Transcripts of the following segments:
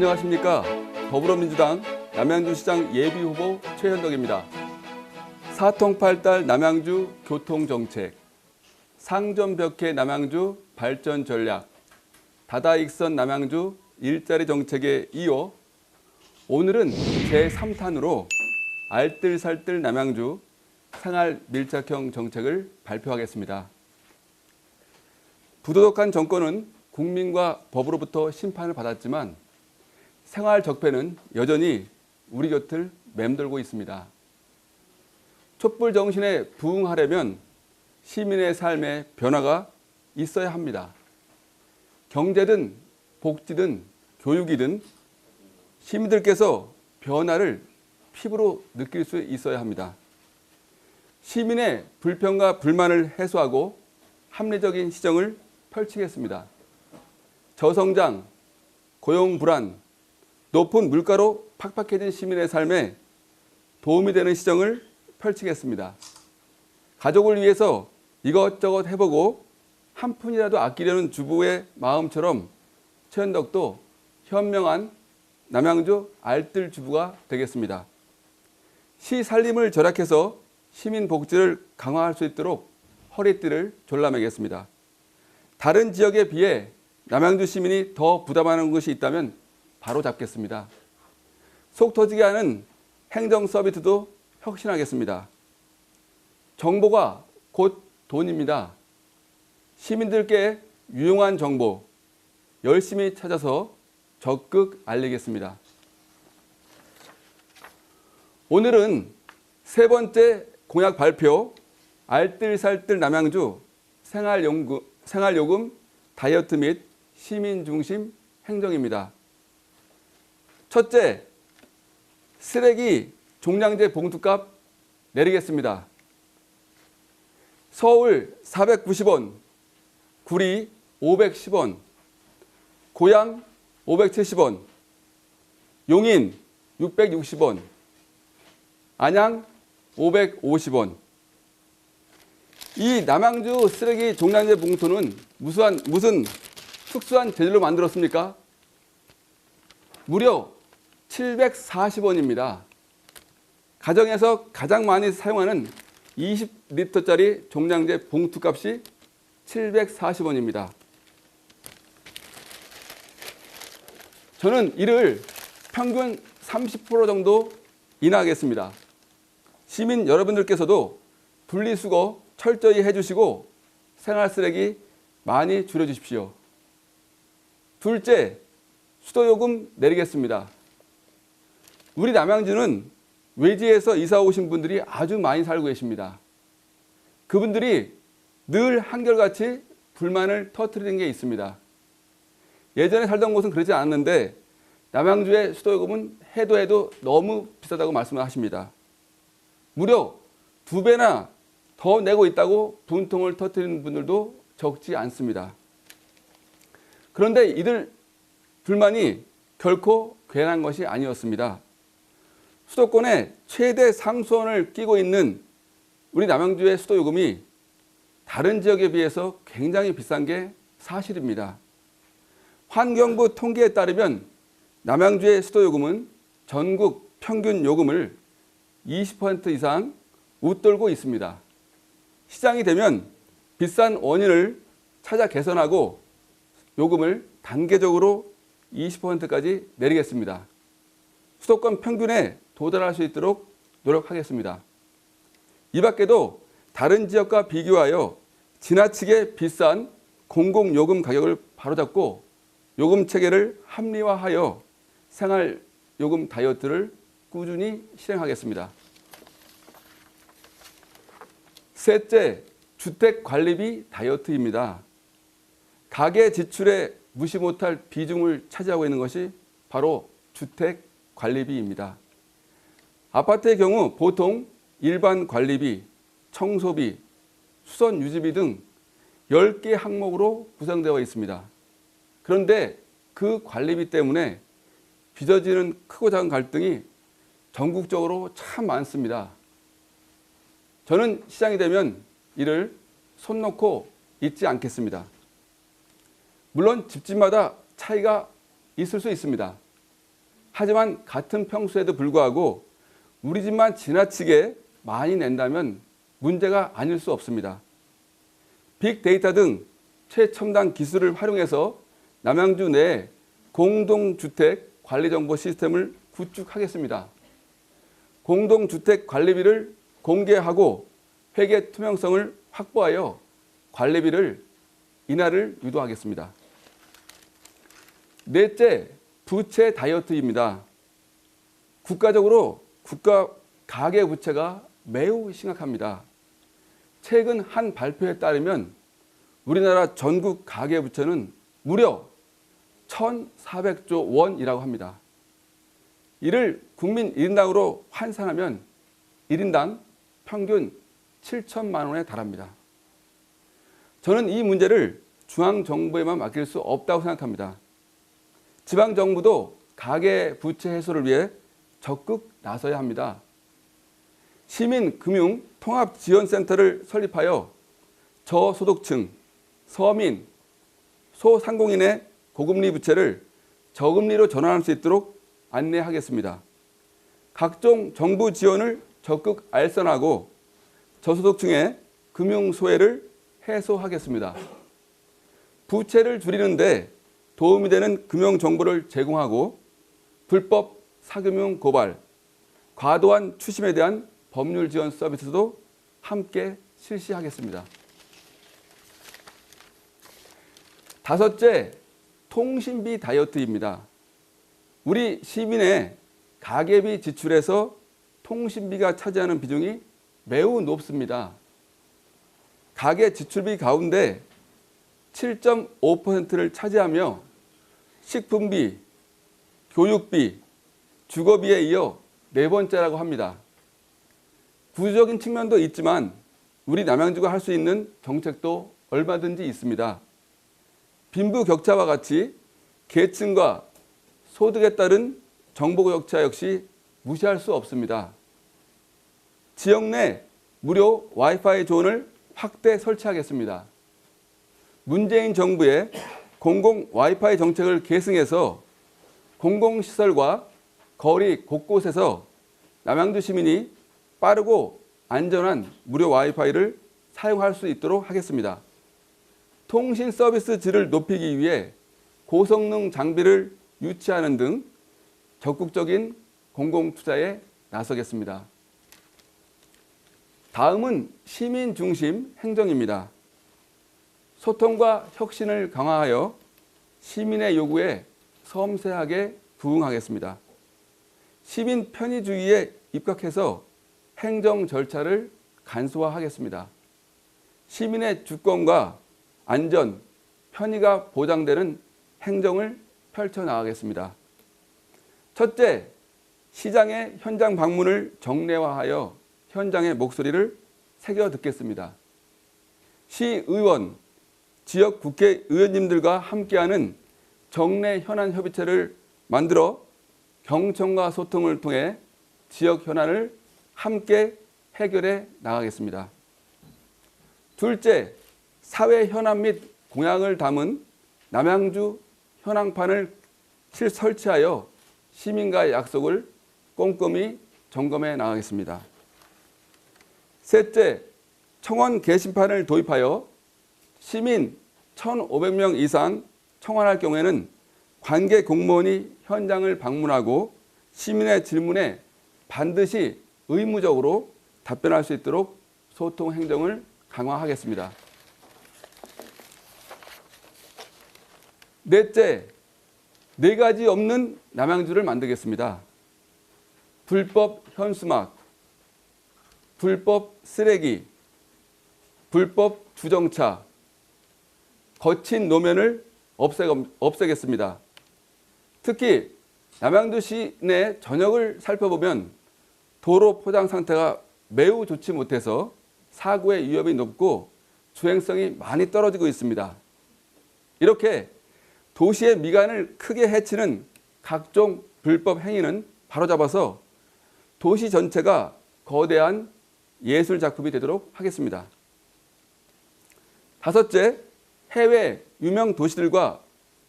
안녕하십니까. 더불어민주당 남양주시장 예비후보 최현덕입니다. 사통팔달 남양주 교통정책, 상점벽해 남양주 발전전략, 다다익선 남양주 일자리 정책에 이어 오늘은 제3탄으로 알뜰살뜰 남양주 생활 밀착형 정책을 발표하겠습니다. 부도덕한 정권은 국민과 법으로부터 심판을 받았지만 생활 적폐는 여전히 우리 곁을 맴돌고 있습니다. 촛불 정신에 부응하려면 시민의 삶에 변화가 있어야 합니다. 경제든 복지든 교육이든 시민들께서 변화를 피부로 느낄 수 있어야 합니다. 시민의 불평과 불만을 해소하고 합리적인 시정을 펼치겠습니다. 저성장, 고용 불안, 높은 물가로 팍팍해진 시민의 삶에 도움이 되는 시정을 펼치겠습니다. 가족을 위해서 이것저것 해보고 한 푼이라도 아끼려는 주부의 마음처럼 최현덕도 현명한 남양주 알뜰 주부가 되겠습니다. 시 살림을 절약해서 시민 복지를 강화할 수 있도록 허리띠를 졸라매겠습니다. 다른 지역에 비해 남양주 시민이 더 부담하는 것이 있다면 바로 잡겠습니다. 속 터지게 하는 행정 서비스도 혁신하겠습니다. 정보가 곧 돈입니다. 시민들께 유용한 정보 열심히 찾아서 적극 알리겠습니다. 오늘은 세 번째 공약 발표, 알뜰살뜰 남양주 생활요금 다이어트 및 시민중심 행정입니다. 첫째, 쓰레기 종량제 봉투값 내리겠습니다. 서울 490원, 구리 510원, 고양 570원, 용인 660원, 안양 550원. 이 남양주 쓰레기 종량제 봉투는 무슨 특수한 재질로 만들었습니까? 무려 740원입니다. 가정에서 가장 많이 사용하는 20리터짜리 종량제 봉투값이 740원입니다. 저는 이를 평균 30% 정도 인하하겠습니다. 시민 여러분들께서도 분리수거 철저히 해주시고 생활쓰레기 많이 줄여주십시오. 둘째, 수도요금 내리겠습니다. 우리 남양주는 외지에서 이사 오신 분들이 아주 많이 살고 계십니다. 그분들이 늘 한결같이 불만을 터뜨리는 게 있습니다. 예전에 살던 곳은 그러지 않았는데 남양주의 수도요금은 해도 너무 비싸다고 말씀을 하십니다. 무려 2배나 더 내고 있다고 분통을 터뜨리는 분들도 적지 않습니다. 그런데 이들 불만이 결코 괜한 것이 아니었습니다. 수도권에 최대 상수원을 끼고 있는 우리 남양주의 수도요금이 다른 지역에 비해서 굉장히 비싼 게 사실입니다. 환경부 통계에 따르면 남양주의 수도요금은 전국 평균 요금을 20% 이상 웃돌고 있습니다. 시장이 되면 비싼 원인을 찾아 개선하고 요금을 단계적으로 20%까지 내리겠습니다. 수도권 평균에 도달할 수 있도록 노력하겠습니다. 이 밖에도 다른 지역과 비교하여 지나치게 비싼 공공요금 가격을 바로잡고 요금 체계를 합리화하여 생활요금 다이어트를 꾸준히 실행하겠습니다. 셋째, 주택관리비 다이어트입니다. 가계 지출에 무시 못할 비중을 차지하고 있는 것이 바로 주택관리비입니다. 아파트의 경우 보통 일반 관리비, 청소비, 수선 유지비 등 10개 항목으로 구성되어 있습니다. 그런데 그 관리비 때문에 빚어지는 크고 작은 갈등이 전국적으로 참 많습니다. 저는 시장이 되면 이를 손 놓고 있지 않겠습니다. 물론 집집마다 차이가 있을 수 있습니다. 하지만 같은 평수에도 불구하고 우리 집만 지나치게 많이 낸다면 문제가 아닐 수 없습니다. 빅데이터 등 최첨단 기술을 활용해서 남양주 내 공동주택 관리정보 시스템을 구축하겠습니다. 공동주택 관리비를 공개하고 회계 투명성을 확보하여 관리비를 인하를 유도하겠습니다. 넷째, 부채 다이어트입니다. 국가적으로 가계부채가 매우 심각합니다. 최근 한 발표에 따르면 우리나라 전국 가계부채는 무려 1,400조 원이라고 합니다. 이를 국민 1인당으로 환산하면 1인당 평균 7천만 원에 달합니다. 저는 이 문제를 중앙정부에만 맡길 수 없다고 생각합니다. 지방정부도 가계부채 해소를 위해 적극 나서야 합니다. 시민금융통합지원센터를 설립하여 저소득층, 서민, 소상공인의 고금리 부채를 저금리로 전환할 수 있도록 안내하겠습니다. 각종 정부 지원을 적극 알선하고 저소득층의 금융소외를 해소하겠습니다. 부채를 줄이는데 도움이 되는 금융정보를 제공하고 불법 사금융 고발, 과도한 추심에 대한 법률 지원 서비스도 함께 실시하겠습니다. 다섯째, 통신비 다이어트입니다. 우리 시민의 가계비 지출에서 통신비가 차지하는 비중이 매우 높습니다. 가계 지출비 가운데 7.5%를 차지하며 식품비, 교육비, 주거비에 이어 네 번째라고 합니다. 구조적인 측면도 있지만 우리 남양주가 할 수 있는 정책도 얼마든지 있습니다. 빈부격차와 같이 계층과 소득에 따른 정보격차 역시 무시할 수 없습니다. 지역 내 무료 와이파이 존을 확대 설치하겠습니다. 문재인 정부의 공공 와이파이 정책을 계승해서 공공시설과 거리 곳곳에서 남양주 시민이 빠르고 안전한 무료 와이파이를 사용할 수 있도록 하겠습니다. 통신 서비스 질을 높이기 위해 고성능 장비를 유치하는 등 적극적인 공공투자에 나서겠습니다. 다음은 시민 중심 행정입니다. 소통과 혁신을 강화하여 시민의 요구에 섬세하게 부응하겠습니다. 시민 편의주의에 입각해서 행정 절차를 간소화하겠습니다. 시민의 주권과 안전, 편의가 보장되는 행정을 펼쳐나가겠습니다. 첫째, 시장의 현장 방문을 정례화하여 현장의 목소리를 새겨 듣겠습니다. 시의원, 지역 국회의원님들과 함께하는 정례 현안 협의체를 만들어 경청과 소통을 통해 지역 현안을 함께 해결해 나가겠습니다. 둘째, 사회 현안 및 공약을 담은 남양주 현황판을 설치하여 시민과의 약속을 꼼꼼히 점검해 나가겠습니다. 셋째, 청원 게시판을 도입하여 시민 1,500명 이상 청원할 경우에는 관계 공무원이 현장을 방문하고 시민의 질문에 반드시 의무적으로 답변할 수 있도록 소통 행정을 강화하겠습니다. 넷째, 네 가지 없는 남양주를 만들겠습니다. 불법 현수막, 불법 쓰레기, 불법 주정차, 거친 노면을 없애겠습니다. 특히 남양주 시내 전역을 살펴보면 도로 포장 상태가 매우 좋지 못해서 사고의 위험이 높고 주행성이 많이 떨어지고 있습니다. 이렇게 도시의 미관을 크게 해치는 각종 불법 행위는 바로잡아서 도시 전체가 거대한 예술 작품이 되도록 하겠습니다. 다섯째, 해외 유명 도시들과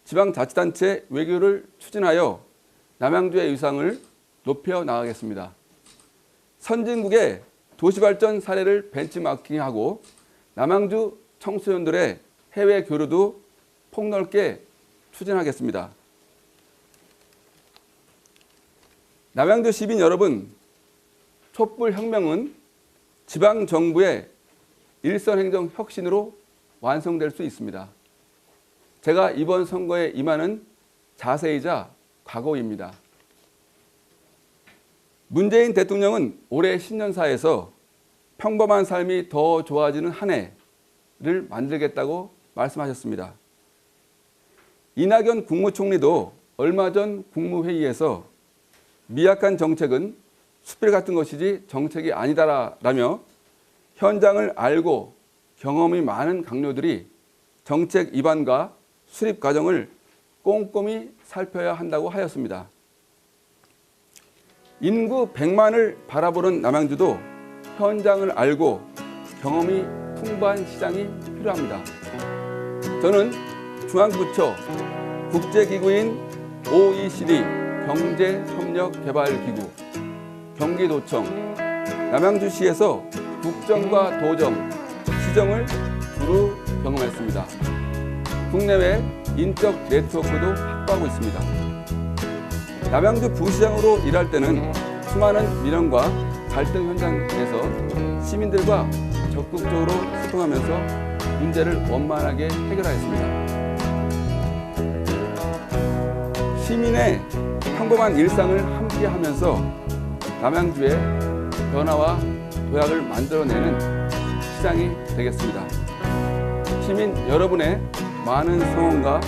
지방자치단체 외교를 추진하여 남양주의 위상을 높여 나가겠습니다. 선진국의 도시발전 사례를 벤치마킹하고 남양주 청소년들의 해외 교류도 폭넓게 추진하겠습니다. 남양주 시민 여러분, 촛불혁명은 지방정부의 일선행정 혁신으로 완성될 수 있습니다. 제가 이번 선거에 임하는 자세이자 각오입니다. 문재인 대통령은 올해 신년사에서 평범한 삶이 더 좋아지는 한 해를 만들겠다고 말씀하셨습니다. 이낙연 국무총리도 얼마 전 국무회의에서 미약한 정책은 숯불 같은 것이지 정책이 아니다라며 현장을 알고 경험이 많은 강료들이 정책 입안과 수립 과정을 꼼꼼히 살펴야 한다고 하였습니다. 인구 100만을 바라보는 남양주도 현장을 알고 경험이 풍부한 시장이 필요합니다. 저는 중앙부처 국제기구인 OECD 경제협력개발기구, 경기도청, 남양주시에서 국정과 도정, 시정을 두루 경험했습니다. 국내외 인적 네트워크도 확보하고 있습니다. 남양주 부시장으로 일할 때는 수많은 민원과 갈등 현장에서 시민들과 적극적으로 소통하면서 문제를 원만하게 해결하였습니다. 시민의 평범한 일상을 함께하면서 남양주의 변화와 도약을 만들어내는 시장이 되겠습니다. 시민 여러분의 많은 성원과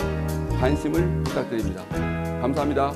관심을 부탁드립니다. 감사합니다.